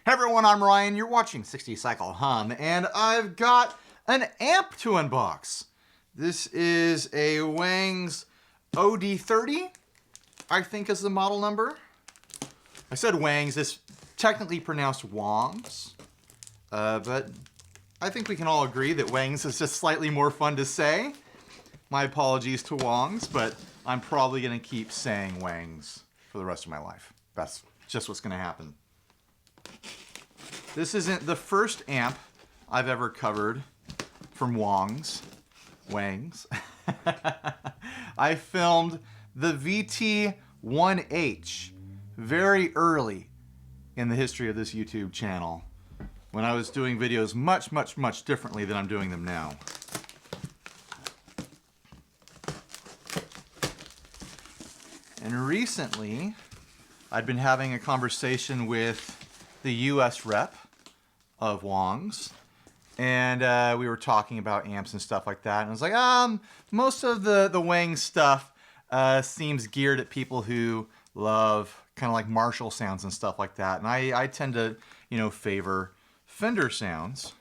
Hey everyone, I'm Ryan, you're watching 60 Cycle Hum, and I've got an amp to unbox. This is a WANGS OD-30, I think is the model number. I said WANGS, it's technically pronounced WANGS, but I think we can all agree that WANGS is just slightly more fun to say. My apologies to WANGS, but I'm probably gonna keep saying WANGS for the rest of my life. That's just what's gonna happen. This isn't the first amp I've ever covered from WANGS. I filmed the VT1H very early in the history of this YouTube channel when I was doing videos much differently than I'm doing them now. And recently, I'd been having a conversation with the US rep of WANGS, and we were talking about amps and stuff like that, and I was like, most of the WANGS stuff seems geared at people who love kind of like Marshall sounds and stuff like that, and I tend to, favor Fender sounds.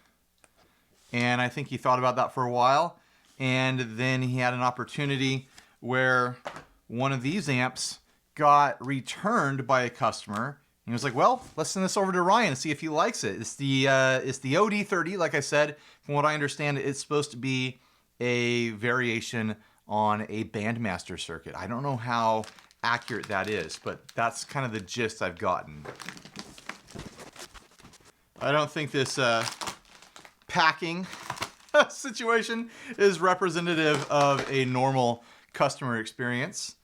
And I think he thought about that for a while, and then he had an opportunity where one of these amps got returned by a customer. He was like, well, let's send this over to Ryan and see if he likes it. It's the OD-30, like I said. From what I understand, it's supposed to be a variation on a Bandmaster circuit. I don't know how accurate that is, but that's kind of the gist I've gotten. I don't think this packing situation is representative of a normal customer experience.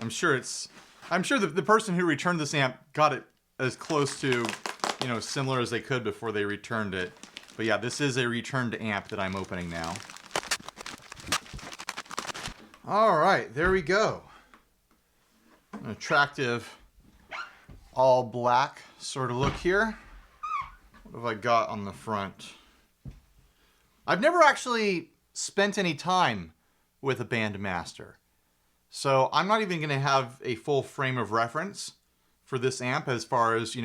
I'm sure the person who returned this amp got it as close to, similar as they could before they returned it. But yeah, this is a returned amp that I'm opening now. All right, there we go. An attractive all black sort of look here. What have I got on the front? I've never actually spent any time with a Bandmaster, so I'm not even going to have a full frame of reference for this amp as far as,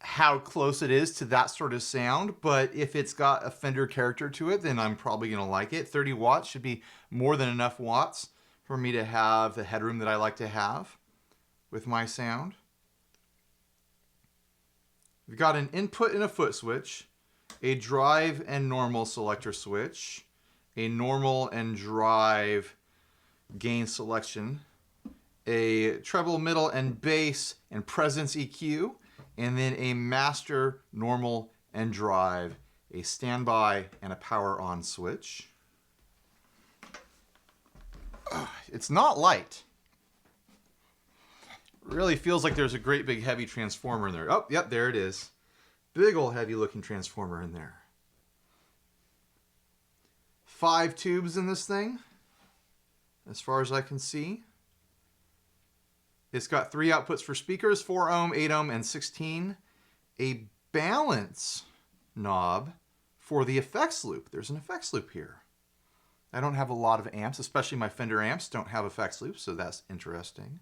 how close it is to that sort of sound. But if it's got a Fender character to it, then I'm probably going to like it. 30 watts should be more than enough watts for me to have the headroom that I like to have with my sound. We've got an input and a foot switch, a drive and normal selector switch, a normal and drive gain selection, a treble, middle, and bass and presence EQ, and then a master, normal, and drive, a standby, and a power on switch. It's not light. Really feels like there's a great big heavy transformer in there. Oh, yep, there it is. Big old heavy looking transformer in there. 5 tubes in this thing, as far as I can see. It's got 3 outputs for speakers, 4 ohm, 8 ohm, and 16. A balance knob for the effects loop. There's an effects loop here. I don't have a lot of amps, especially my Fender amps don't have effects loops, so that's interesting.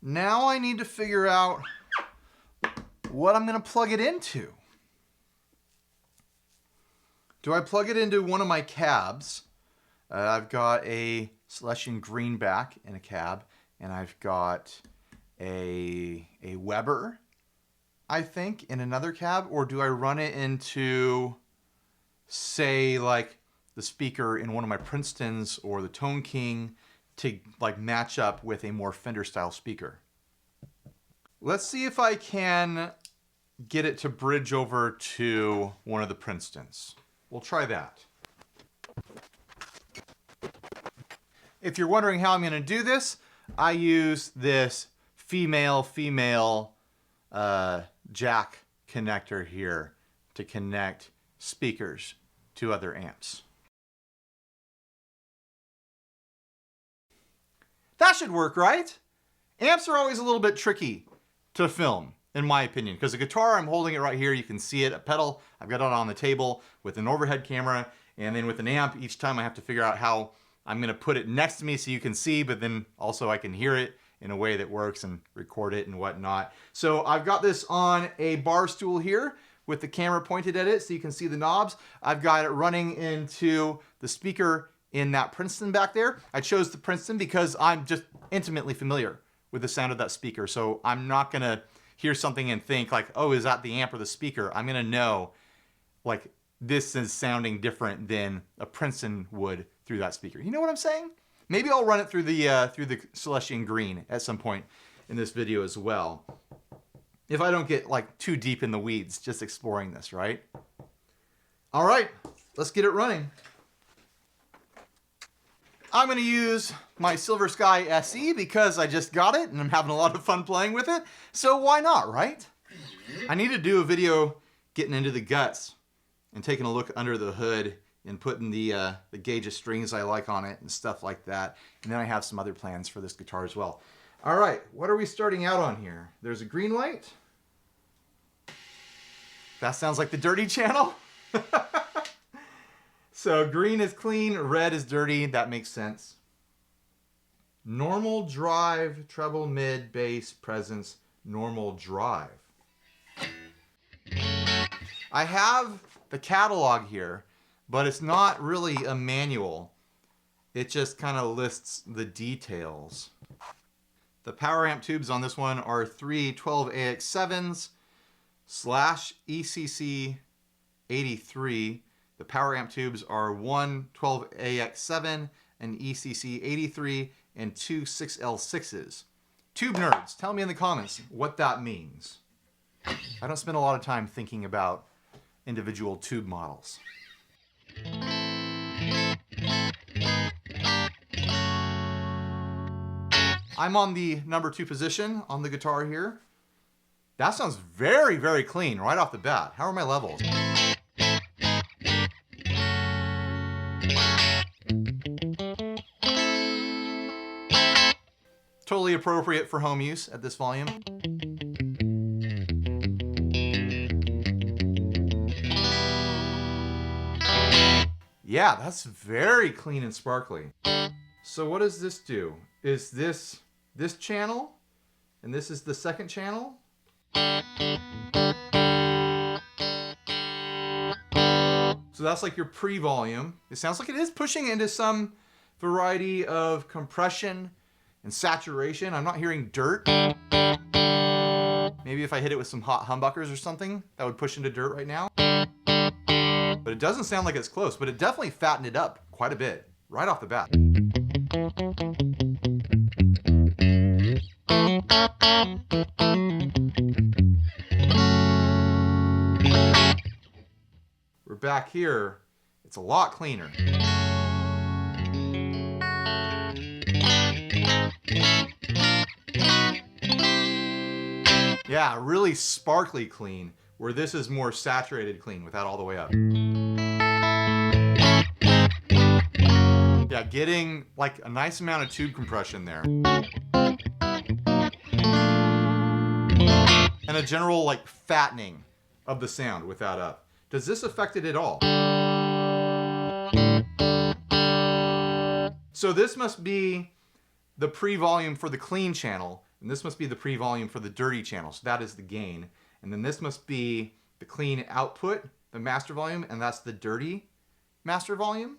Now I need to figure out what I'm going to plug it into. Do I plug it into one of my cabs? I've got a Celestion Greenback in a cab, and I've got a Weber, I think, in another cab. Or do I run it into, say, like the speaker in one of my Princetons or the Tone King to like match up with a more Fender style speaker? Let's see if I can get it to bridge over to one of the Princetons. We'll try that. If you're wondering how I'm going to do this, I use this female jack connector here to connect speakers to other amps. That should work, right? Amps are always a little bit tricky to film, in my opinion, because the guitar, I'm holding it right here. You can see it. A pedal, I've got it on the table with an overhead camera, and then with an amp, each time I have to figure out how I'm going to put it next to me so you can see, but then also I can hear it in a way that works and record it and whatnot. So I've got this on a bar stool here with the camera pointed at it so you can see the knobs. I've got it running into the speaker in that Princeton back there. I chose the Princeton because I'm just intimately familiar with the sound of that speaker. So I'm not gonna hear something and think like, oh, is that the amp or the speaker? I'm gonna know like this is sounding different than a Princeton would through that speaker. You know what I'm saying? Maybe I'll run it through the Celestion Green at some point in this video as well. If I don't get like too deep in the weeds, just exploring this, right? All right, let's get it running. I'm gonna use my Silver Sky SE because I just got it and I'm having a lot of fun playing with it. So why not, right? I need to do a video getting into the guts and taking a look under the hood and putting the gauge of strings I like on it and stuff like that. And then I have some other plans for this guitar as well. All right, what are we starting out on here? There's a green light. That sounds like the dirty channel. So green is clean, red is dirty. That makes sense. Normal drive, treble, mid, bass, presence, normal drive. I have the catalog here, but it's not really a manual. It just kind of lists the details. The power amp tubes on this one are 3 12AX7s / ECC 83. The power amp tubes are 1 12AX7, an ECC 83, and 2 6L6s. Tube nerds, tell me in the comments what that means. I don't spend a lot of time thinking about individual tube models. I'm on the number 2 position on the guitar here. That sounds very, very clean right off the bat. How are my levels? Totally appropriate for home use at this volume. Yeah, that's very clean and sparkly. So what does this do? Is this channel? And this is the second channel? So that's like your pre-volume. It sounds like it is pushing into some variety of compression and saturation. I'm not hearing dirt. Maybe if I hit it with some hot humbuckers or something, that would push into dirt right now. But it doesn't sound like it's close, but it definitely fattened it up quite a bit right off the bat. We're back here. It's a lot cleaner. Yeah, really sparkly clean, where this is more saturated clean without all the way up. Yeah, getting like a nice amount of tube compression there. And a general like fattening of the sound with that up. Does this affect it at all? So this must be the pre-volume for the clean channel, and this must be the pre-volume for the dirty channel. So that is the gain. And then this must be the clean output, the master volume, and that's the dirty master volume.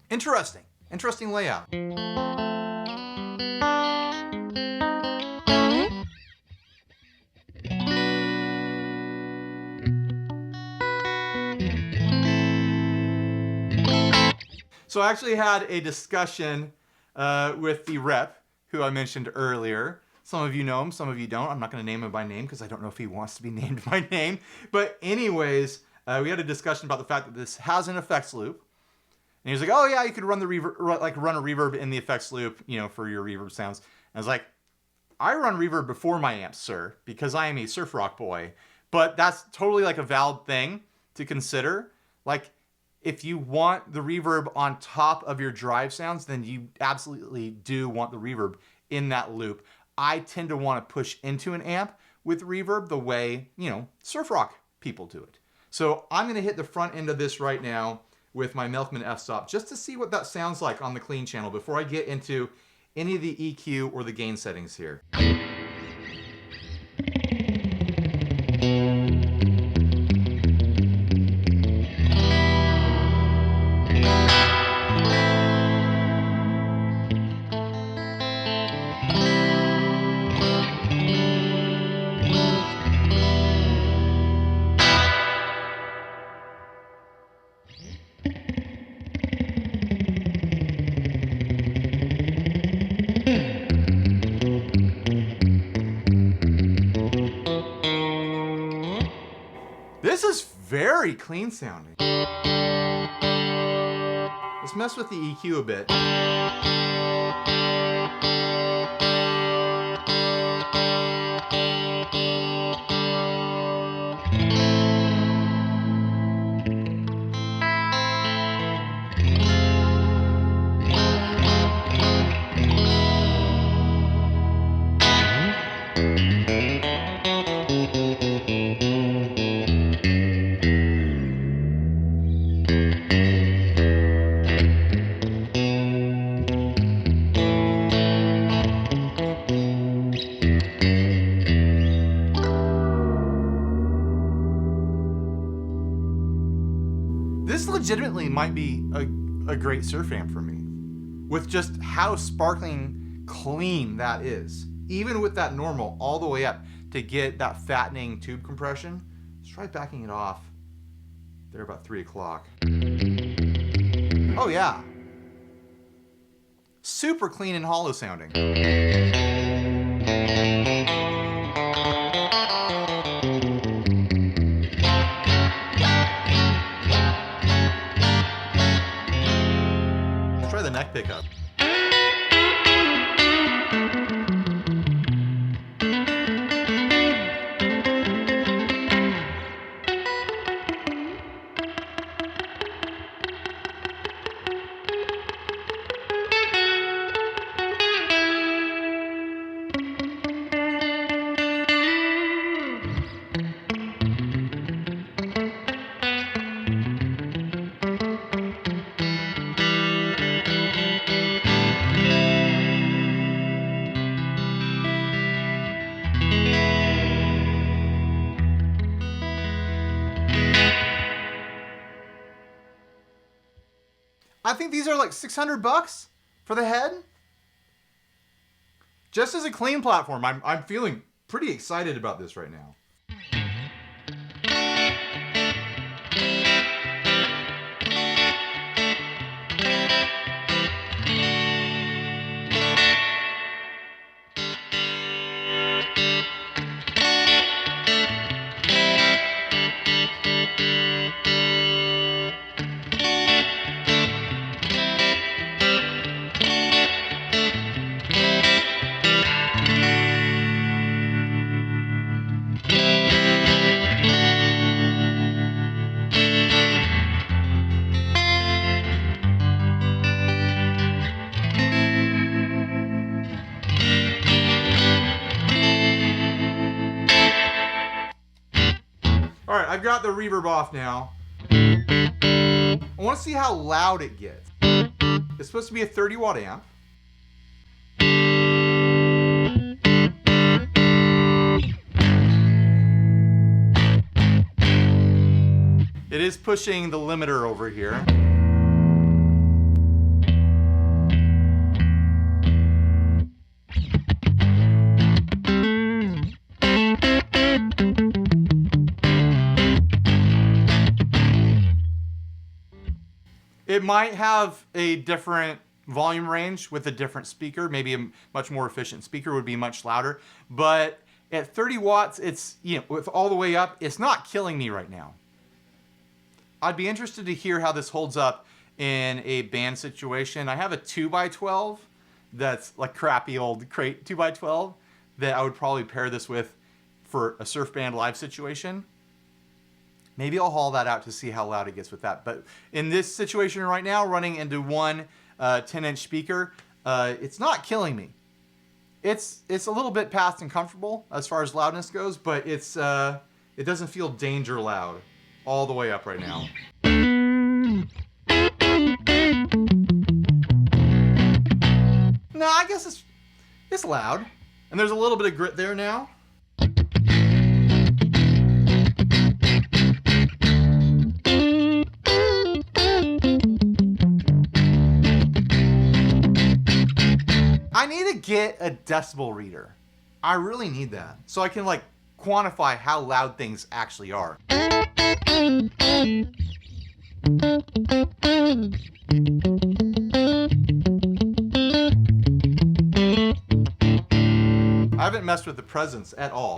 Interesting. Interesting layout. So I actually had a discussion with the rep who I mentioned earlier. Some of you know him, some of you don't. I'm not going to name him by name because I don't know if he wants to be named by name. But anyways, we had a discussion about the fact that this has an effects loop. And he was like, oh yeah, you could run the reverb, like run a reverb in the effects loop, you know, for your reverb sounds. And I was like, I run reverb before my amps, sir, because I am a surf rock boy. But that's totally like a valid thing to consider. Like, if you want the reverb on top of your drive sounds, then you absolutely do want the reverb in that loop. I tend to want to push into an amp with reverb the way, you know, surf rock people do it. So I'm going to hit the front end of this right now with my Milkman f-stop just to see what that sounds like on the clean channel before I get into any of the EQ or the gain settings here. This is very clean sounding. Let's mess with the EQ a bit. This legitimately might be a great surf amp for me, with just how sparkling clean that is. Even with that normal all the way up to get that fattening tube compression. Let's try backing it off. They're about 3 o'clock. Oh yeah. Super clean and hollow sounding. Let's try the neck pickup. I think these are like $600 for the head. Just as a clean platform, I'm feeling pretty excited about this right now. All right, I've got the reverb off now. I want to see how loud it gets. It's supposed to be a 30-watt amp. It is pushing the limiter over here. It might have a different volume range with a different speaker. Maybe a much more efficient speaker would be much louder. But at 30 watts, it's, with all the way up, it's not killing me right now. I'd be interested to hear how this holds up in a band situation. I have a 2x12 that's like crappy old crate 2x12 that I would probably pair this with for a surf band live situation. Maybe I'll haul that out to see how loud it gets with that. But in this situation right now, running into one 10-inch speaker, it's not killing me. It's a little bit past and comfortable as far as loudness goes, but it doesn't feel danger loud all the way up right now. No, I guess it's loud. And there's a little bit of grit there now. I need to get a decibel reader. I really need that. So I can like quantify how loud things actually are. I haven't messed with the presence at all.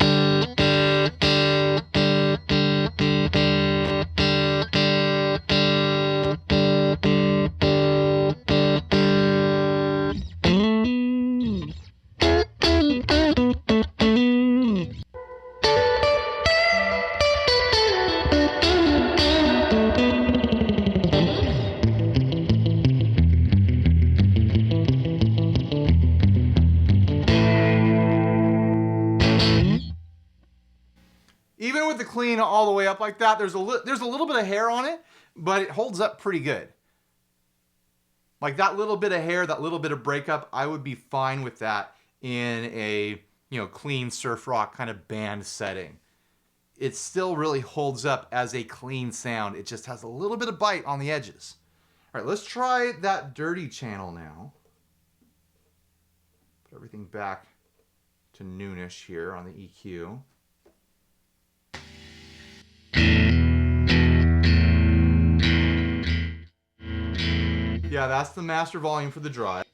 Even with the clean all the way up like that, there's a little bit of hair on it, but it holds up pretty good. Like that little bit of hair, that little bit of breakup, I would be fine with that in a, clean surf rock kind of band setting. It still really holds up as a clean sound. It just has a little bit of bite on the edges. All right, let's try that dirty channel now. Put everything back to noonish here on the EQ. Yeah, that's the master volume for the drive.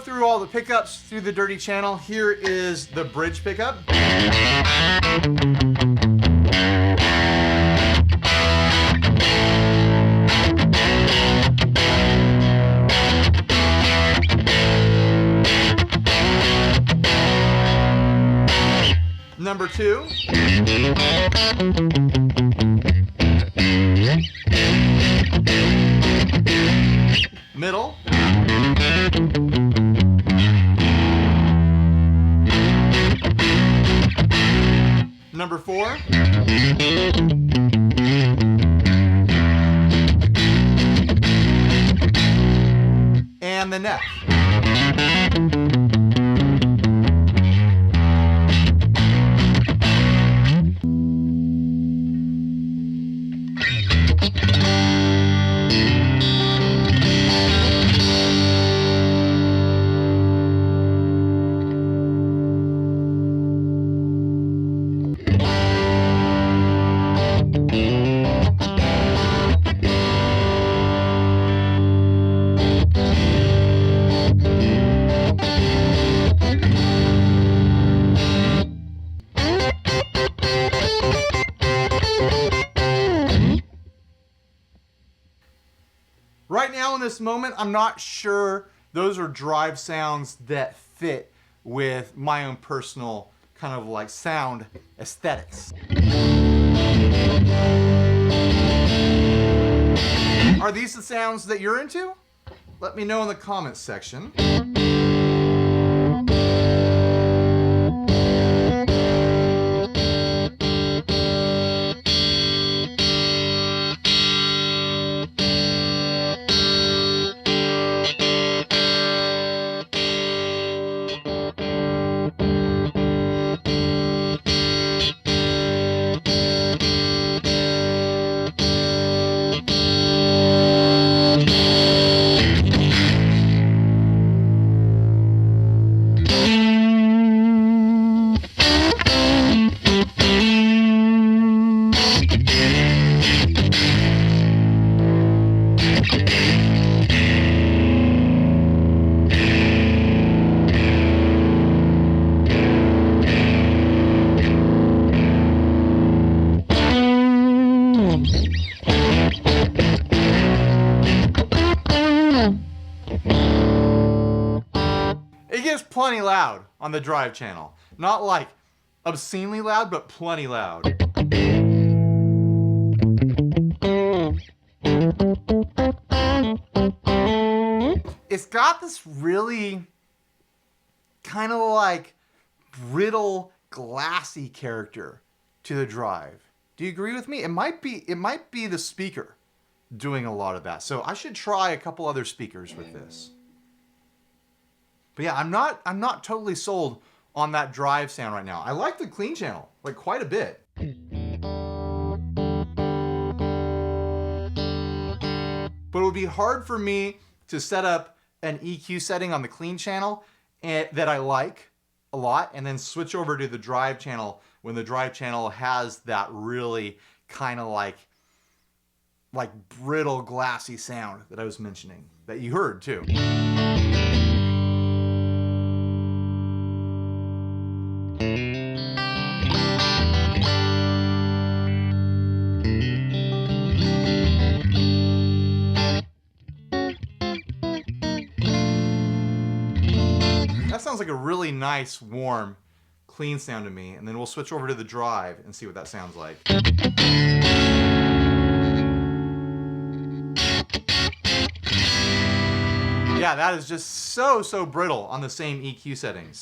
Through all the pickups through the dirty channel. Here is the bridge pickup. Number 2. Middle. Number 4. And the neck. Right now in this moment, I'm not sure those are drive sounds that fit with my own personal kind of like sound aesthetics. Are these the sounds that you're into? Let me know in the comments section. plenty loud on the drive channel. Not like obscenely loud, but plenty loud. It's got this really kind of like brittle, glassy character to the drive. Do you agree with me? It might be the speaker doing a lot of that. So I should try a couple other speakers with this. But yeah, I'm not totally sold on that drive sound right now. I like the clean channel, like quite a bit. But it would be hard for me to set up an EQ setting on the clean channel that I like a lot and then switch over to the drive channel when the drive channel has that really kind of like brittle, glassy sound that I was mentioning, that you heard too. That sounds like a really nice, warm, clean sound to me, and then we'll switch over to the drive and see what that sounds like. Yeah, that is just so brittle on the same EQ settings.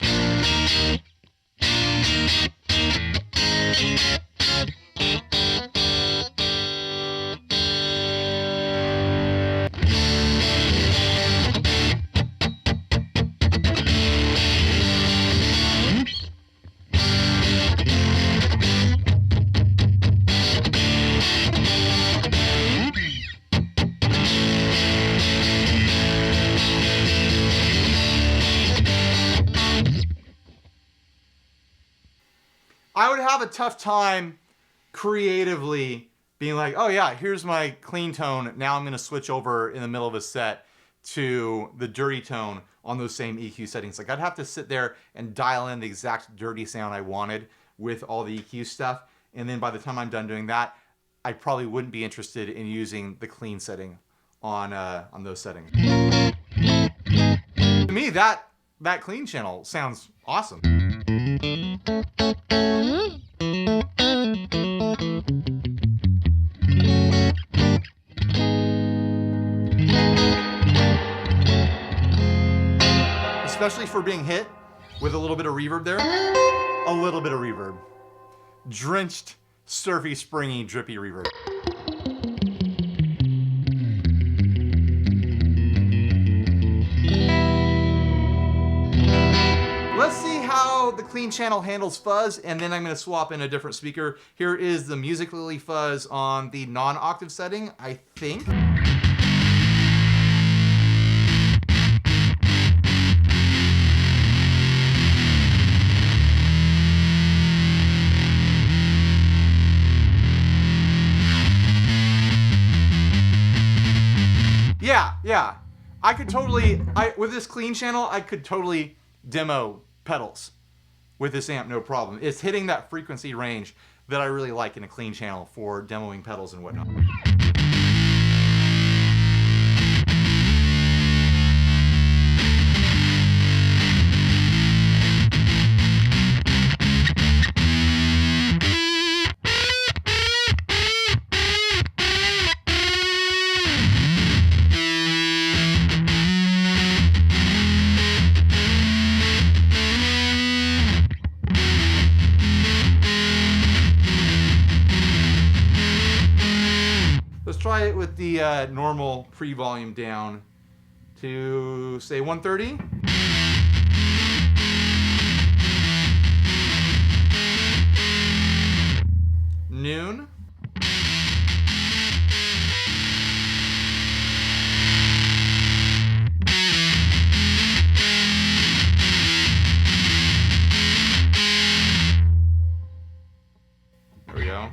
I would have a tough time creatively being like, oh yeah, here's my clean tone. Now I'm going to switch over in the middle of a set to the dirty tone on those same EQ settings. Like I'd have to sit there and dial in the exact dirty sound I wanted with all the EQ stuff. And then by the time I'm done doing that, I probably wouldn't be interested in using the clean setting on those settings. To me, that clean channel sounds awesome. Especially for being hit with a little bit of reverb there. A little bit of reverb. Drenched, surfy, springy, drippy reverb. Let's see how the clean channel handles fuzz, and then I'm going to swap in a different speaker. Here is the Music Lily fuzz on the non-octave setting, I think. Yeah. I could totally, with this clean channel, I could totally demo pedals with this amp, no problem. It's hitting that frequency range that I really like in a clean channel for demoing pedals and whatnot. Let's try it with the normal pre-volume down to, say, 130. Noon. There we go.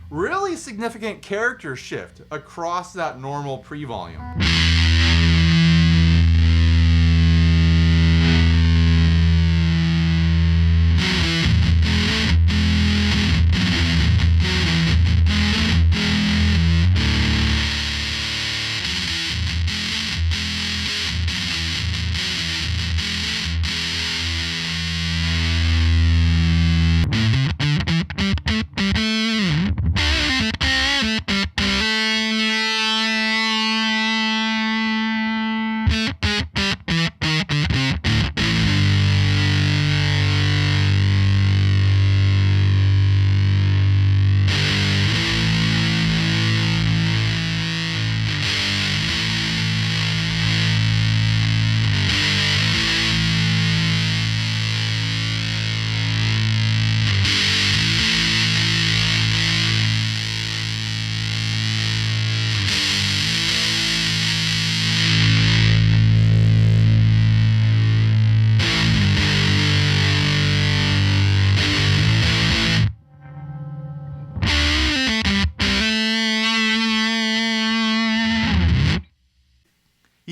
Really significant character shift across that normal pre-volume.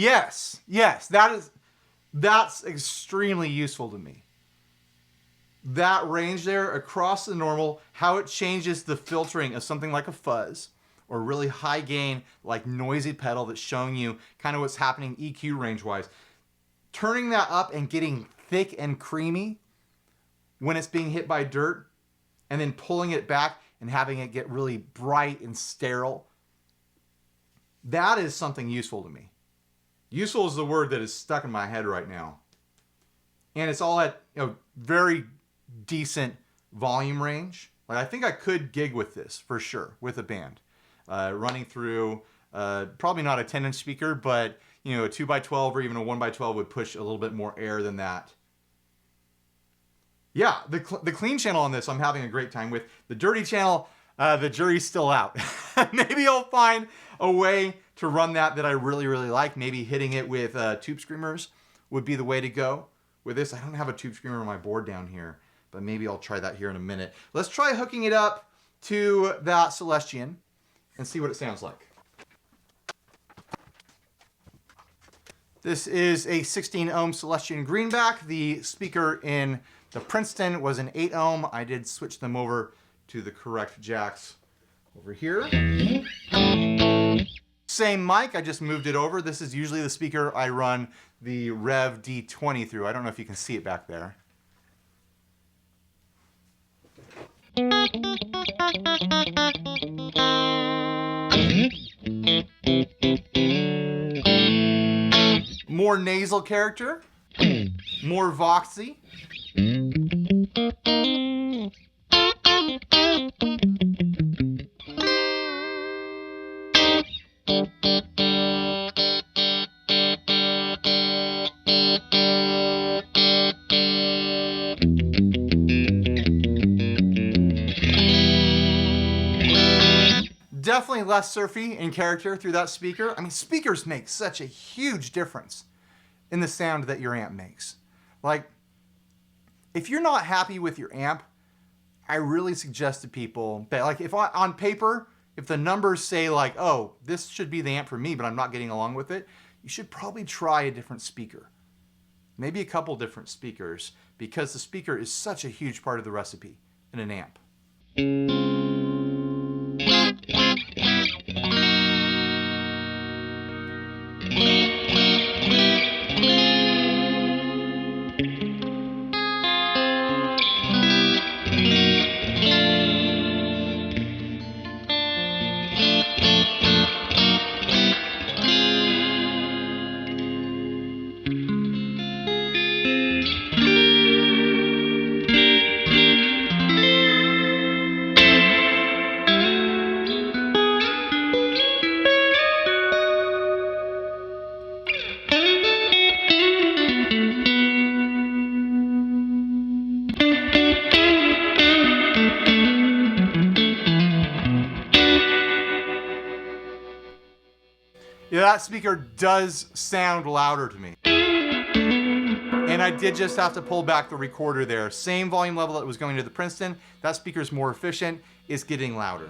Yes, that's extremely useful to me. That range there across the normal, how it changes the filtering of something like a fuzz or really high gain, like noisy pedal that's showing you kind of what's happening EQ range wise. Turning that up and getting thick and creamy when it's being hit by dirt, and then pulling it back and having it get really bright and sterile. That is something useful to me. Useful is the word that is stuck in my head right now. And it's all at very decent volume range. Like, I think I could gig with this for sure with a band. Running through probably not a 10-inch speaker, but a 2x12 or even a 1x12 would push a little bit more air than that. Yeah, the clean channel on this I'm having a great time with. The dirty channel, the jury's still out. Maybe I'll find a way to run that I really, really like. Maybe hitting it with tube screamers would be the way to go with this. I don't have a tube screamer on my board down here, but maybe I'll try that here in a minute. Let's try hooking it up to that Celestian and see what it sounds like. This is a 16 ohm Celestian greenback. The speaker in the Princeton was an 8 ohm. I did switch them over to the correct jacks over here. Same mic, I just moved it over. This is usually the speaker I run the Rev D20 through. I don't know if you can see it back there. More nasal character, more voxy. Definitely less surfy in character through that speaker. I mean, speakers make such a huge difference in the sound that your amp makes. Like, if you're not happy with your amp, I really suggest to people that, like, if on paper, if the numbers say like, oh, this should be the amp for me, but I'm not getting along with it, you should probably try a different speaker. Maybe a couple different speakers, because the speaker is such a huge part of the recipe in an amp. Yeah, that speaker does sound louder to me. And I did just have to pull back the recorder there. Same volume level that was going to the Princeton. That speaker's more efficient. It's getting louder.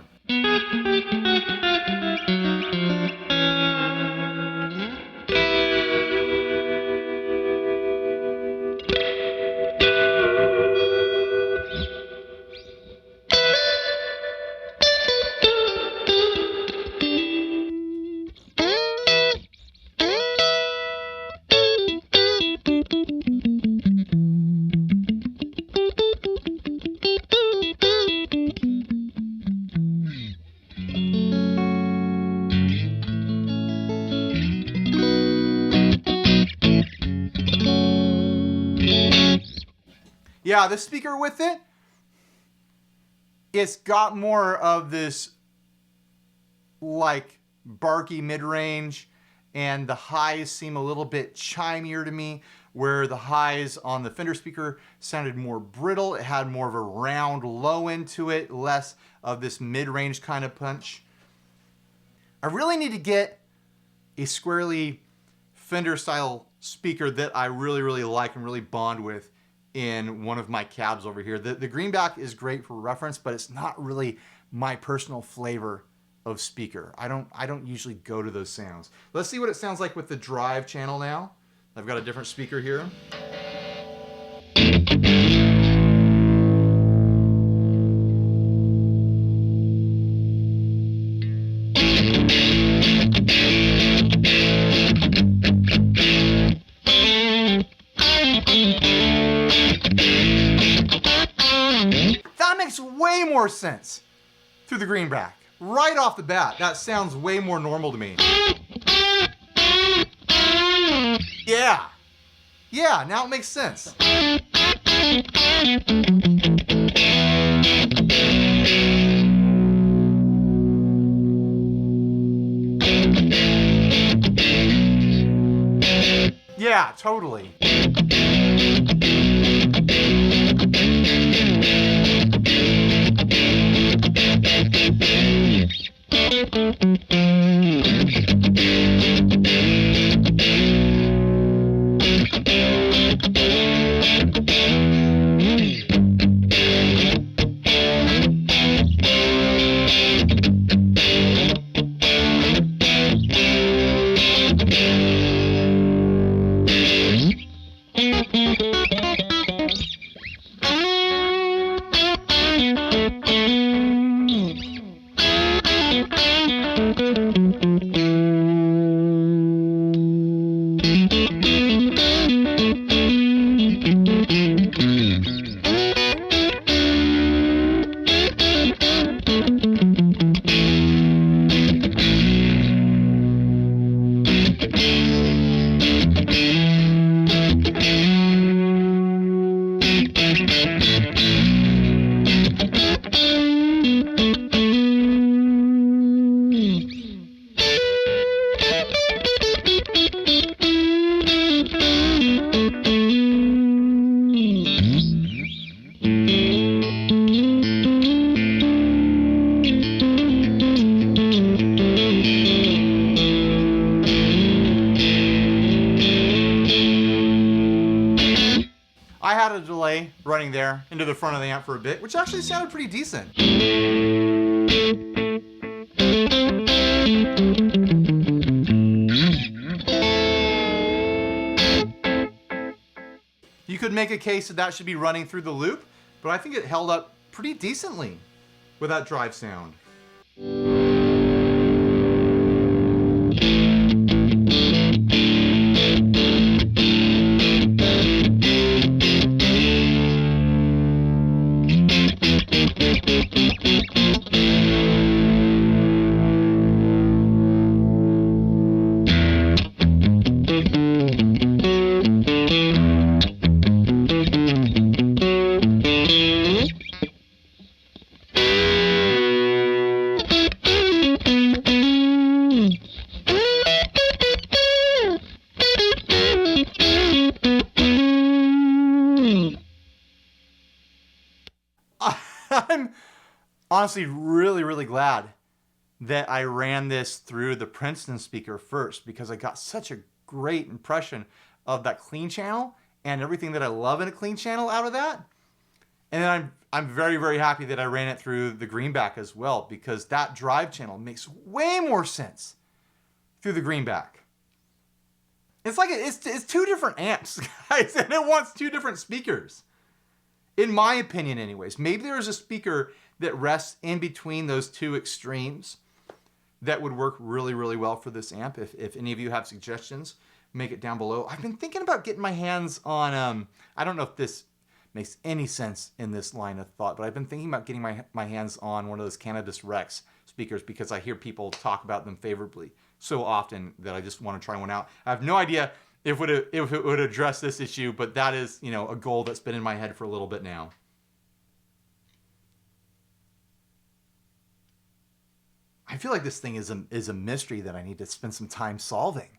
Yeah, the speaker with it, it's got more of this like barky mid-range, and the highs seem a little bit chimier to me, where the highs on the Fender speaker sounded more brittle. It had more of a round low into it, less of this mid-range kind of punch. I really need to get a squarely Fender style speaker that I really, really like and really bond with in one of my cabs over here. The greenback is great for reference, but it's not really my personal flavor of speaker. I don't usually go to those sounds. Let's see what it sounds like with the drive channel now. I've got a different speaker here. That makes way more sense through the greenback. Right off the bat, that sounds way more normal to me. Yeah. Yeah, now it makes sense. Yeah, totally. I had a delay running there into the front of the amp for a bit, which actually sounded pretty decent. You could make a case that that should be running through the loop, but I think it held up pretty decently with that drive sound. I'm honestly really glad that I ran this through the Princeton speaker first, because I got such a great impression of that clean channel and everything that I love in a clean channel out of that. And then I'm very happy that I ran it through the greenback as well, because that drive channel makes way more sense through the greenback. It's like it's two different amps, guys, and it wants two different speakers. In my opinion anyways. Maybe there is a speaker that rests in between those two extremes that would work really well for this amp. If any of you have suggestions, make it down below. I've been thinking about getting my hands on, I don't know if this makes any sense in this line of thought, but I've been thinking about getting my hands on one of those Canadus Rex speakers, because I hear people talk about them favorably so often that I just want to try one out. I have no idea if it would address this issue, but that is, you know, a goal that's been in my head for a little bit now. I feel like this thing is a mystery that I need to spend some time solving.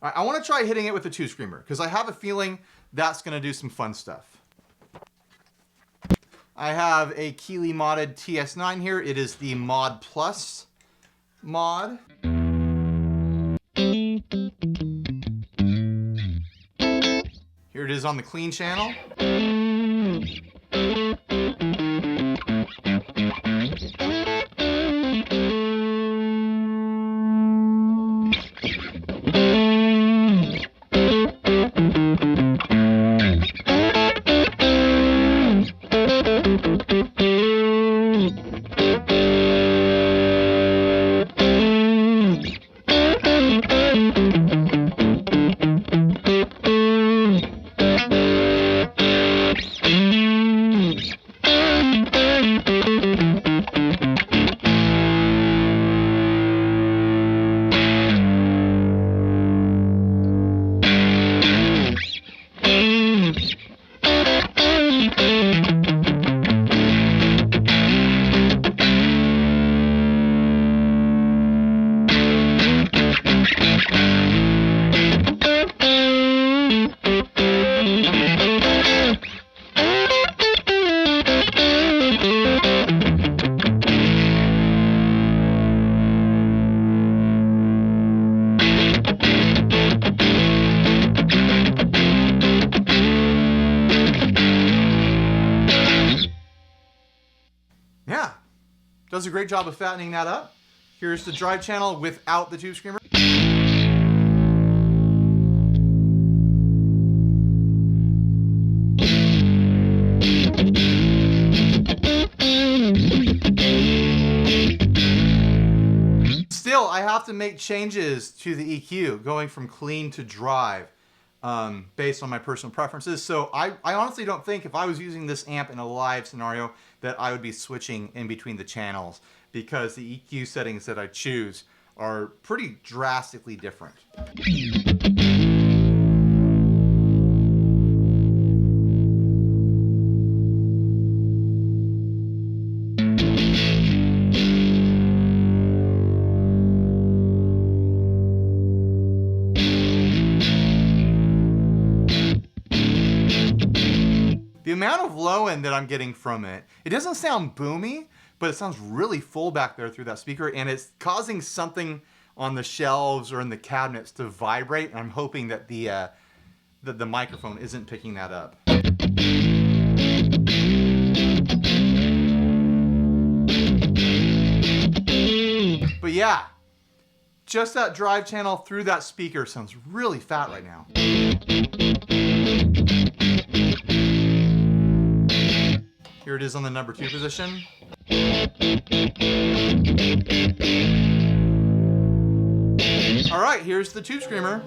All right, I want to try hitting it with a 2-screamer, because I have a feeling that's going to do some fun stuff. I have a Keeley modded TS9 here. It is the Mod Plus mod. Here it is on the clean channel. Yeah, does a great job of fattening that up. Here's the drive channel without the tube screamer. Still, I have to make changes to the EQ, going from clean to drive, based on my personal preferences. So I honestly don't think if I was using this amp in a live scenario that I would be switching in between the channels, because the EQ settings that I choose are pretty drastically different. The amount of low end that I'm getting from it, it doesn't sound boomy, but it sounds really full back there through that speaker, and it's causing something on the shelves or in the cabinets to vibrate, and I'm hoping that the microphone isn't picking that up. But yeah, just that drive channel through that speaker sounds really fat right now. Here it is on the number 2 position. All right, here's the tube screamer.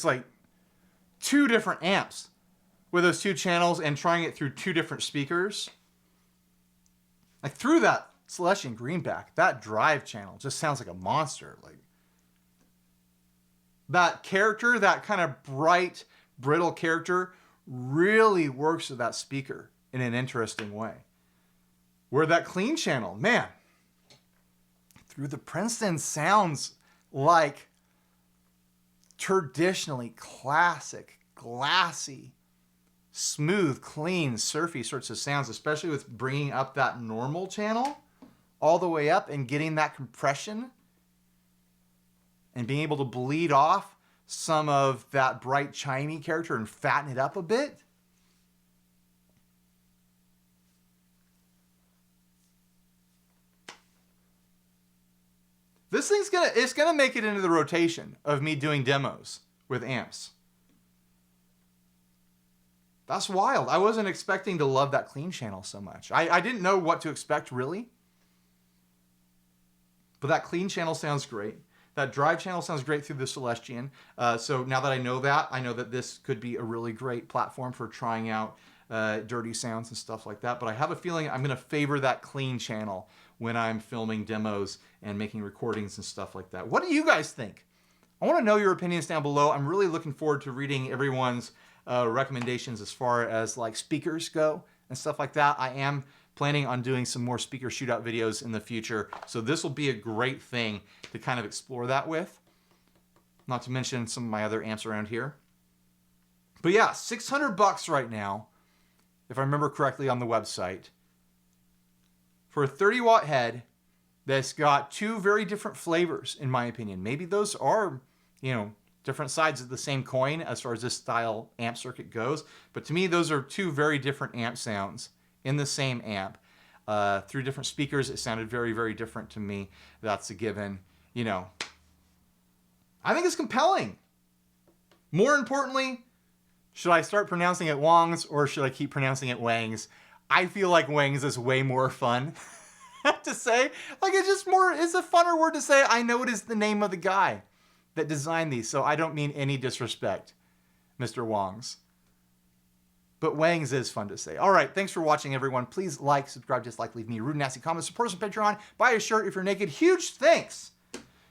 it's like 2 different amps with those 2 channels and trying it through 2 different speakers. Like through that Celestion Greenback, that drive channel just sounds like a monster. Like that character, that kind of bright, brittle character really works with that speaker in an interesting way. Where that clean channel, man, through the Princeton sounds like traditionally classic, glassy, smooth, clean, surfy sorts of sounds, especially with bringing up that normal channel all the way up and getting that compression and being able to bleed off some of that bright, chimey character and fatten it up a bit. This thing's it's gonna make it into the rotation of me doing demos with amps. That's wild. I wasn't expecting to love that clean channel so much. I didn't know what to expect, really. But that clean channel sounds great. That drive channel sounds great through the Celestion. So now that I know that this could be a really great platform for trying out dirty sounds and stuff like that. But I have a feeling I'm going to favor that clean channel when I'm filming demos and making recordings and stuff like that. What do you guys think? I want to know your opinions down below. I'm really looking forward to reading everyone's recommendations as far as like speakers go and stuff like that. I am planning on doing some more speaker shootout videos in the future, so this will be a great thing to kind of explore that with. Not to mention some of my other amps around here. But yeah, $600 right now, if I remember correctly on the website, for a 30-watt head that's got 2 very different flavors, in my opinion. Maybe those are, you know, different sides of the same coin as far as this style amp circuit goes. But to me, those are 2 very different amp sounds in the same amp. Through different speakers, it sounded very, very different to me. That's a given. You know, I think it's compelling. More importantly, should I start pronouncing it Wangs or should I keep pronouncing it Wangs? I feel like Wangs is way more fun to say. Like it's a funner word to say. I know it is the name of the guy that designed these, so I don't mean any disrespect, Mr. Wangs. But Wangs is fun to say. All right, thanks for watching, everyone. Please like, subscribe, dislike, leave me a rude, nasty comment, support us on Patreon, buy a shirt if you're naked. Huge thanks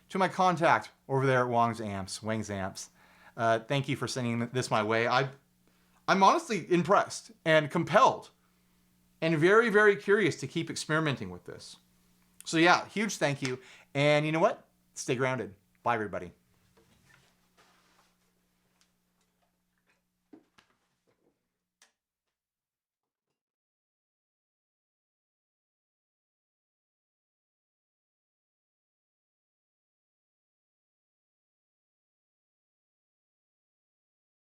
to my contact over there at Wangs Amps. Thank you for sending this my way. I'm honestly impressed and compelled and very, very curious to keep experimenting with this. So yeah, huge thank you. And you know what? Stay grounded. Bye, everybody.